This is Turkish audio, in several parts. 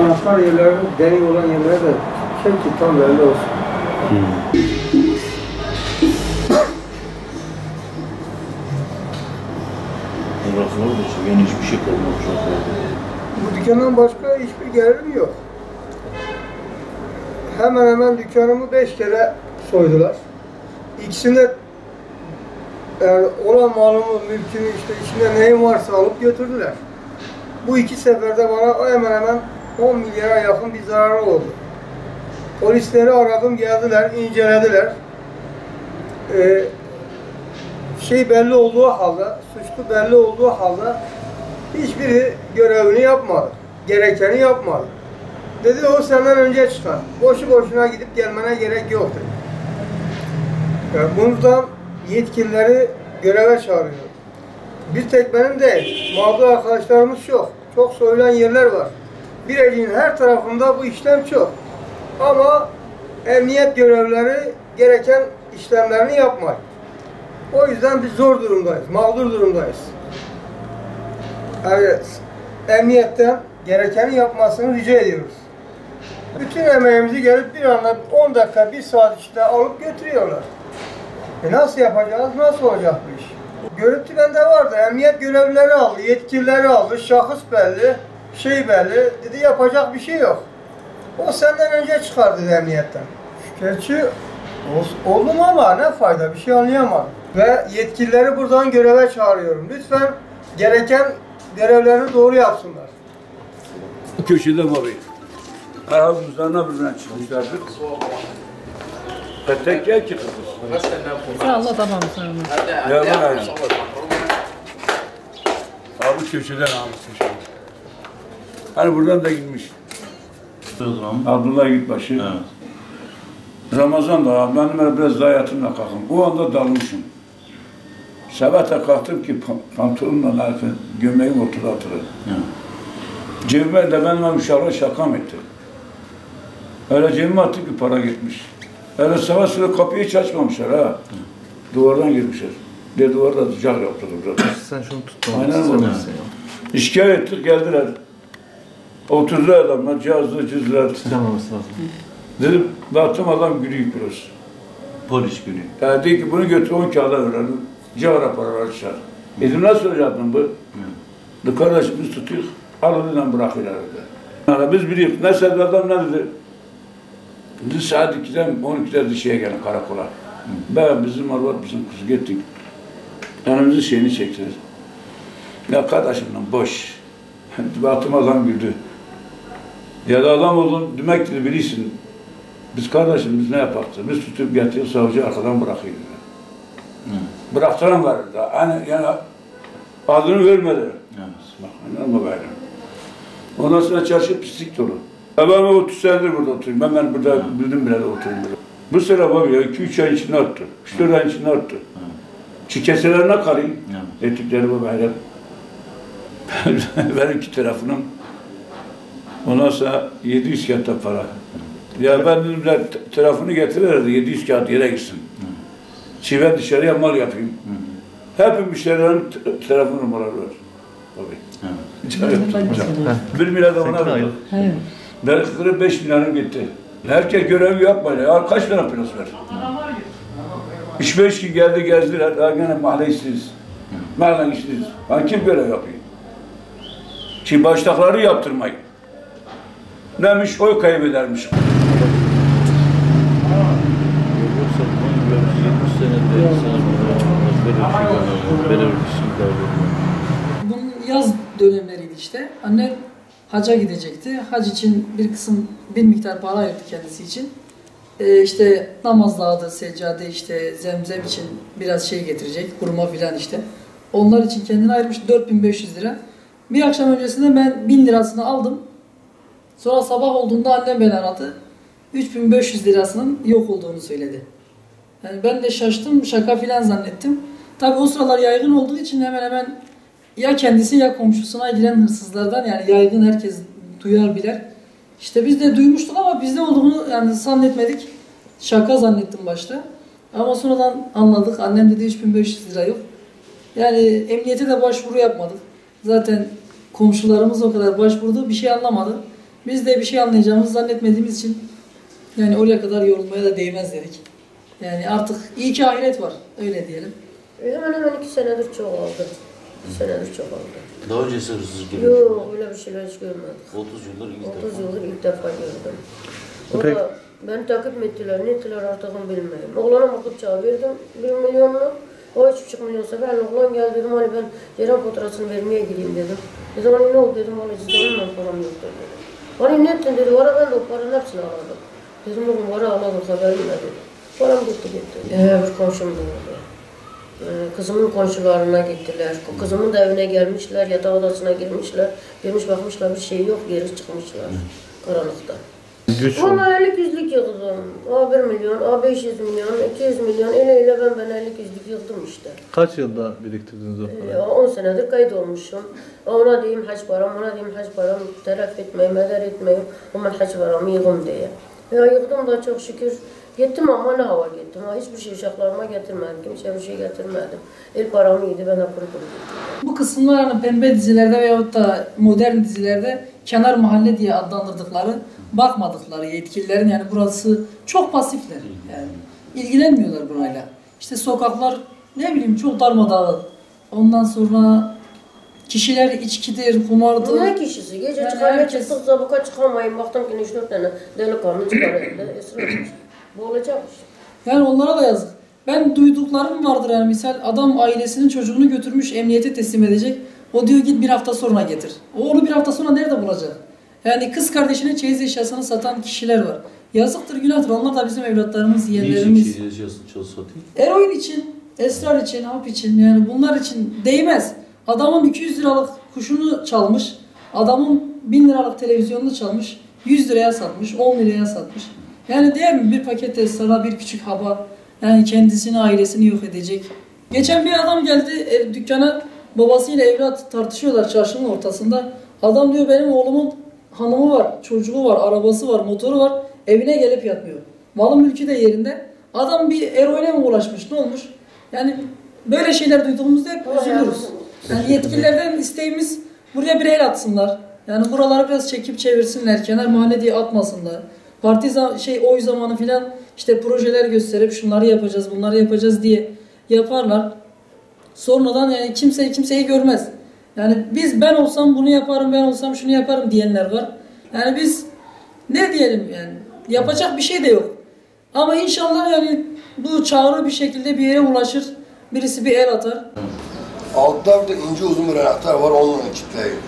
anahtar yerleri, derin olan yerlere de çek ki tam belli olsun. Raflar da yani hiçbir şey kalmamış. Bu dükkandan başka hiçbir gelirim yok. Hemen hemen dükkanımı 5 kere soydular. İkisinde yani olan malımı, mülkümü, işte içinde neyim varsa alıp götürdüler. Bu iki seferde bana hemen hemen 10 milyara yakın bir zararı oldu. Polisleri aradım, geldiler, incelediler. Şey belli olduğu halde, suçlu belli olduğu halde hiçbiri görevini yapmadı. Gerekeni yapmadı. Dedi o senden önce çıkar. Boşu boşuna gidip gelmene gerek yok dedi. Yani bundan yetkilileri göreve çağırıyor. Bir tek benim değil, mağdur arkadaşlarımız çok. Çok soyulan yerler var. Birecik'in her tarafında bu işlem çok. Ama emniyet görevlileri gereken işlemlerini yapmıyor. O yüzden biz zor durumdayız, mağdur durumdayız. Yani emniyetten gerekeni yapmasını rica ediyoruz. Bütün emeğimizi gelip bir anda 10 dakika, 1 saat içinde alıp götürüyorlar. Nasıl yapacağız, nasıl olacak bu iş? Görüntü bende vardı, emniyet görevlileri aldı, yetkilileri aldı, şahıs belli, şey belli, dedi yapacak bir şey yok. O senden önce çıkar dedi emniyetten. Şikayetçi oldum ama ne fayda, bir şey anlayamadım. Ve yetkilileri buradan göreve çağırıyorum. Lütfen gereken görevlerini doğru yapsınlar. Bu köşede abi. Ayağımızdan birden çıkmışlardır. Tek gel ki kızız. Allah tamam sana. Ya var aynen. Abi köşeden almışmış. Hani buradan da gitmiş. Abdullah Gülbaşı. Evet. Ramazan da benim biraz daha yatımla kalktım. O anda dalmışım. Sabah da kalktım ki pantolonla gömleğim ortada atılır. Cebime de benim uşaklar şakam etti. Öyle cebime attım ki para gitmiş. Öyle sabah sonra kapıyı hiç açmamışlar ha. Duvardan girmişler. De duvarda sıcak yaptı. Sen şunu tut. Aynen öyle. İşkaya ettik geldiler. Oturdu adamlar, cihazlı cüzler. Sıçramaması lazım. Dedim, baktım adam gülüyor biraz. Polis gülüyor. Yani dedi ki bunu götür 10 kağıda verelim. Cevara paraları çıkar. Dedim nasıl olacaktın bu? Dedi kardeşimiz tutuyor, alınıyla bırakıyorlar dedi. Yani biz biliyoruz. Neyse adam ne dedi? Dedi saat 2'den 12'de şeye gelin karakola. Ben bizim arvat bizim kuzu gittik. Önümüzün şeyini çektiler. Ya kardeşimle boş. Baktım adam güldü. Ya da adam oldun demek ki bilirsin. Biz kardeşim biz ne yapaktı? Biz tutup getiriyor savcı arkadan bırakıyor. Bıraktıran var da. Yani adını vermedi. Bak inanma böyle. Ondan sonra çarşı pislik dolu. Ben 30 senedir burada oturuyorum. Ben burada bildim bile de oturuyorum. Bu sene bak ya 2-3 ay içinde arttı. 3-4 ay içinde arttı. Şu keselerine kalayım. Ettikleri bu böyle. Ben iki tarafının ondan sonra 700 kağıtta para. Ya ben dedim tarafını getirirlerdi 700 kağıt yere gitsin. Çive dışarıya mal yapayım. Hep müşterilerin telefon numaraları var. Tabii. 1 milyar da ona verdi. Ben 5 milyarım gitti. Herkes görevi yapmadı. Ya kaç tane pilos var? 3-5 gün geldi gezdiler. Daha gene mahalle işsiz. Mahalle işsiz. Ha kim görev yapıyor? Ki baştakları yaptırmayın. Neymiş oy kaybedermiş. Bunun yaz dönemleriydi işte. Annem hacca gidecekti. Hac için bir miktar para ayırdı kendisi için. İşte namaz dağıdı, seccade işte zemzem için biraz şey getirecek, kurma filan işte. Onlar için kendine ayırmış 4500 lira. Bir akşam öncesinde ben 1000 lirasını aldım. Sonra sabah olduğunda annem beni aradı. 3500 lirasının yok olduğunu söyledi. Yani ben de şaştım, şaka filan zannettim. Tabii o sıralar yaygın olduğu için hemen hemen ya kendisi ya komşusuna giren hırsızlardan yani yaygın herkes duyar bilir. İşte biz de duymuştuk ama bizde olduğunu yani zannetmedik. Şaka zannettim başta. Ama sonradan anladık. Annem dedi 3500 lira yok. Yani emniyete de başvuru yapmadık. Zaten komşularımız o kadar başvurdu, bir şey anlamadı. Biz de bir şey anlayacağımızı zannetmediğimiz için yani oraya kadar yorulmaya da değmez dedik. Yani artık iyi ki ahiret var. Öyle diyelim. Hemen hemen 2 senedir çok oldu. 2 senedir çok oldu. Daha öncesi hırsız gibi. Yok öyle bir şeyler hiç görmedik. 30 yıldır ilk 30 defa. yıldır ilk defa gördüm. O Peki. da beni takip mi ettiler, ne ettiler artık bilmiyorum. Oğlana bakıp çağırıyordum 1 milyonlu. O 3,5 milyon sefer oğlan geldi dedim hani ben ceyran faturasını vermeye gideyim dedim. Dedim hani ne oldu dedim valla cüzdanımla param yoktu dedi. Hani ne ettin dedi valla ben de o paranın hepsini aladım. Dedim oğlum valla aladım haberim ne dedi. Param gitti. Bir komşum da oldu. Kızımın komşularına gittiler. Kızımın da evine gelmişler, yatak odasına girmişler. Girmiş bakmışlar bir şey yok, geri çıkmışlar karanlıkta. Valla 50 yüzlük yığdım. A 1 milyon, A 500 milyon, 200 milyon. Öyle ben 50 yüzlük yığdım işte. Kaç yılda biriktirdiniz o parayı? 10 senedir kayıt olmuşum. Ona diyeyim hac param, ona diyeyim hac param. Telef etmeyeyim, eder etmeyeyim. Ama hac paramı yığım diye. Ya yığdım da çok şükür. Gittim ama ne hava gittim. Hiçbir şey uşaklarıma getirmedim. Kimseye bir şey getirmedim. El paramı yedi, ben de kuru kuru gittim. Bu kısımlar hani pembe dizilerde veyahut da modern dizilerde kenar mahalle diye adlandırdıkları, bakmadıkları yetkililerin yani burası çok pasifler. Yani ilgilenmiyorlar burayla. İşte sokaklar ne bileyim çok darmadağın. Ondan sonra kişiler içkidir, kumardır. Ne kişisi? Gece Yani çıkarken herkes- çıktık zabuka çıkamayın. Baktım ki 3-4 tane delikanlı çıkar evde. Esra etmiş. Bu olacak işte. Yani onlara da yazık. Ben duyduklarım vardır yani misal adam ailesinin çocuğunu götürmüş emniyete teslim edecek. O diyor git bir hafta sonra getir. O onu bir hafta sonra nerede bulacak? Yani kız kardeşine çeyiz eşyasını satan kişiler var. Yazıktır, günahtır. Onlar da bizim evlatlarımız, yeğenlerimiz. Ne için çalışsa değil? Eroin için, esrar için, hap için yani bunlar için değmez. Adamın 200 liralık kuşunu çalmış. Adamın 1000 liralık televizyonunu çalmış. 100 liraya satmış, 10 liraya satmış. Yani değer mi bir paket esrara, bir küçük haba? Yani kendisini, ailesini yok edecek. Geçen bir adam geldi dükkana, babasıyla evlat tartışıyorlar çarşının ortasında. Adam diyor benim oğlumun hanımı var, çocuğu var, arabası var, motoru var. Evine gelip yatmıyor. Malı mülkü de yerinde. Adam bir eroine mi ulaşmış, ne olmuş? Yani böyle şeyler duyduğumuzda hep üzülürüz. Yani yetkililerden isteğimiz buraya bir el atsınlar. Yani buraları biraz çekip çevirsinler, kenar mahalle diye atmasınlar. Parti oy zamanı filan işte projeler gösterip şunları yapacağız, bunları yapacağız diye yaparlar. Sonradan yani kimse kimseyi görmez. Yani ben olsam bunu yaparım, ben olsam şunu yaparım diyenler var. Yani biz ne diyelim yani yapacak bir şey de yok. Ama inşallah yani bu çağrı bir şekilde bir yere ulaşır. Birisi bir el atar. Altta bir de ince uzun bir anahtar var, onunla kilitleyin.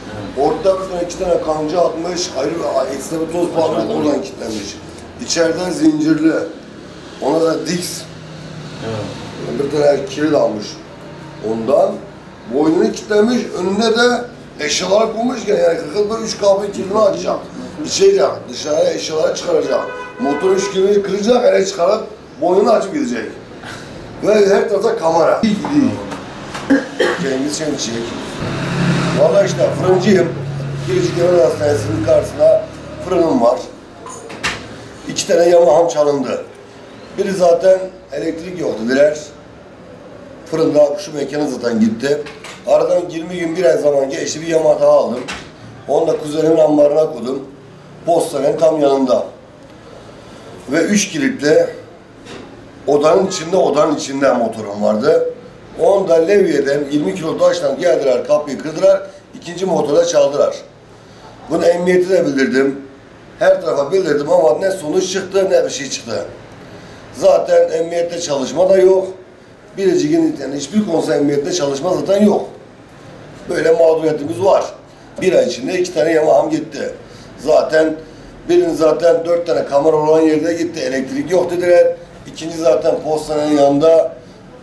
Orada bir tane 2 tane kanca atmış, ayrı ekstra bir toz bağlamış, oradan kilitlenmiş. İçeriden zincirli, ona da Dix. Bir tane kilit almış ondan. Boynunu kilitlemiş, önünde de eşyalar koymuşken yani kırkıl 3 kapı kilidini açacak. İçecek, dışarıya eşyaları çıkaracak. Motor 3 kiloyu kıracak, ele çıkarıp boynunu açıp gidecek. Ve her tarafta kamera. İyi gidiyor. Cengiz Şençik. Valla işte fırıncıyım. Bilecik Devlet Hastanesi'nin karşısında fırınım var. 2 tane Yamaha'm çalındı. Biri zaten elektrik yok dediler. Fırında şu mekanı zaten gitti. Aradan 20 gün bir ay zaman geçti, bir Yamaha daha aldım. Onu da kuzenimin ambarına koydum. Postanenin tam yanında. Ve 3 kilitli odanın içinde motorum vardı. Onu da Levye'den 20 kilo taşla geldiler, kapıyı kırdılar, 2. motorda çaldılar. Bunu emniyete de bildirdim. Her tarafa bildirdim ama ne sonuç çıktı ne bir şey çıktı. Zaten emniyette çalışma da yok. Bilecik'in yani hiçbir konuda emniyette çalışma zaten yok. Böyle mağduriyetimiz var. Bir ay içinde 2 tane Yamaha'm gitti. Zaten birinin zaten 4 tane kamera olan yerde gitti. Elektrik yok dediler. İkinci zaten postanenin yanında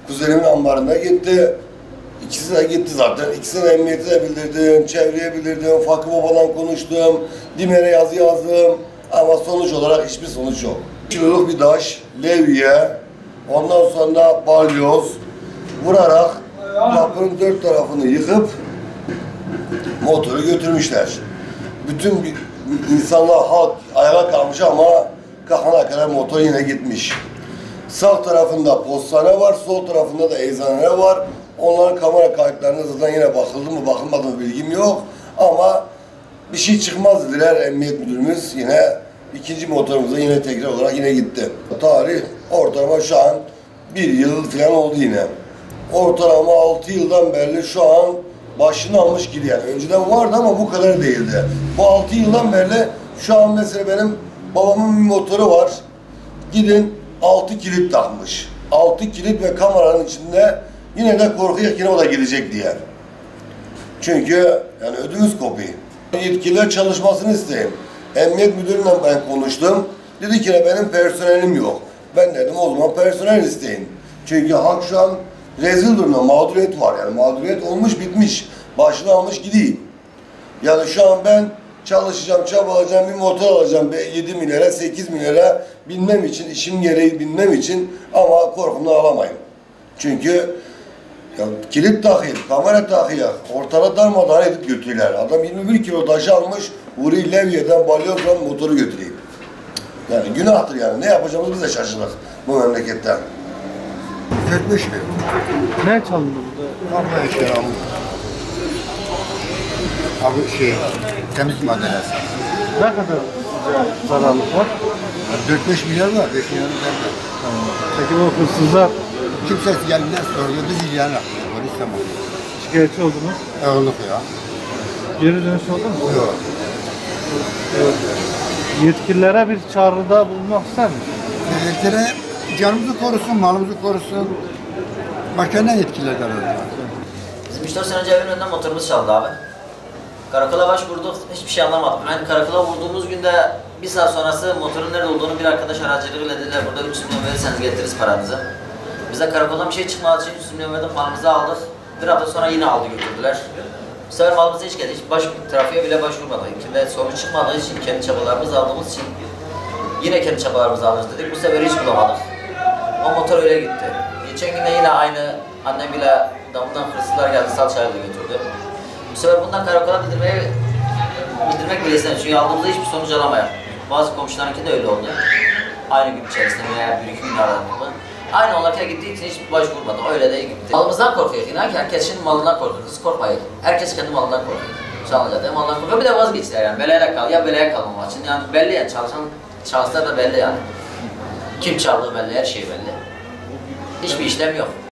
kuzenimin ambarında gitti. İkisi de gitti zaten. İkisini emniyete de bildirdim, çevreye bildirdim, Fakı Baba'dan konuştum, DİMER'e yazı yazdım. Ama sonuç olarak hiçbir sonuç yok. Kiloluk bir taş, levye, ondan sonra balyoz vurarak kapının 4 tarafını yıkıp motoru götürmüşler. Bütün insanlar halk ayağa kalmış ama kahana kadar motor yine gitmiş. Sağ tarafında postane var, sol tarafında da eczane var. Onların kamera kayıtlarına zaten yine bakıldı mı bakılmadı mı bilgim yok. Ama bir şey çıkmaz dediler emniyet müdürümüz. Yine ikinci motorumuza yine tekrar olarak yine gitti. Tarih ortalama şu an 1 yıl falan oldu yine. Ortalama 6 yıldan beri şu an başını almış gidiyor. Yani önceden vardı ama bu kadar değildi. Bu 6 yıldan beri şu an mesela benim babamın bir motoru var. Gidin 6 kilit takmış. 6 kilit ve kameranın içinde yine de korkuyor ki o da gidecek diye. Çünkü yani ödümüz kopuyor. Yetkililer çalışmasını isteyeyim. Emniyet müdürüyle ben konuştum. Dedi ki benim personelim yok. Ben dedim o zaman personel isteyin. Çünkü halk şu an rezil durumda, mağduriyet var yani. Mağduriyet olmuş bitmiş. Başını almış gideyim. Yani şu an ben çalışacağım, çabalayacağım, bir motor alacağım 7 milyara, 8 milyara binmem için, işim gereği binmem için ama korkumdan alamayın. Çünkü ya, kilit takıyor, kamera takıyor, ortada darmadağın edip götürüyorlar. Adam 21 kilo taşı almış, Uri Levye'den Balyoz'dan motoru götürüyor. Yani günahtır yani. Ne yapacağımızı biz de şaşırdık bu memleketten. 45 mi? Ne çalındı burada? Abi şey abi temizlik malzemesi. Ne kadar zararlık var? 4-5 milyar var, 5 milyar var. Peki bu hırsızlar Kimse geldiler sordu, biz ilan yaptık. Polis de mi? şikayetçi oldunuz? Olduk ya. Geri dönüş oldu mu? Yok. Yetkililere bir çağrıda bulunmak ister misiniz? Yetkili canımızı korusun, malımızı korusun. Başka ne yetkililer var? Bizim 3-4 sene önce evin önünden motorumuz çaldı abi. Karakola başvurduk, hiçbir şey anlamadık. Aynı karakola vurduğumuz günde bir saat sonrası motorun nerede olduğunu bir arkadaş aracılığıyla dediler. Burada 300 milyon verirseniz getiririz paranızı. Bize karakoldan bir şey çıkmadığı için 300 milyon verdik, malımızı aldık. Bir hafta sonra yine aldı götürdüler. Bu sefer malımıza hiç geldi, hiç trafiğe bile başvurmadık. İlkinde sonuç çıkmadığı için, kendi çabalarımızı aldığımız için yine kendi çabalarımızı alırız dedik. Bu sefer hiç bulamadık. O motor öyle gitti. Geçen gün de yine aynı annem bile damından hırsızlar geldi, salçayla götürdü. Bu sefer bundan karakola bildirmek bile istemiyoruz. Çünkü aldığımızda hiçbir sonuç alamayız. Bazı komşularınki de öyle oldu. Aynı gün içerisinde veya bir iki gün aralıklı. Aynı olarak gittiği için hiç başvurmadı. Öyle de gitti. Malımızdan korkuyor. İnan ki herkes şimdi malından korkuyor. Siz korkmayın. Herkes kendi malından korkuyor. Çalınacak malından korkuyor. Bir de vazgeçtiler yani. Belaya kal. Ya belaya kalmamak için. Yani belli yani. Çalışan şahıslar da belli yani. Kim çaldığı belli. Her şey belli. Hiçbir işlem yok.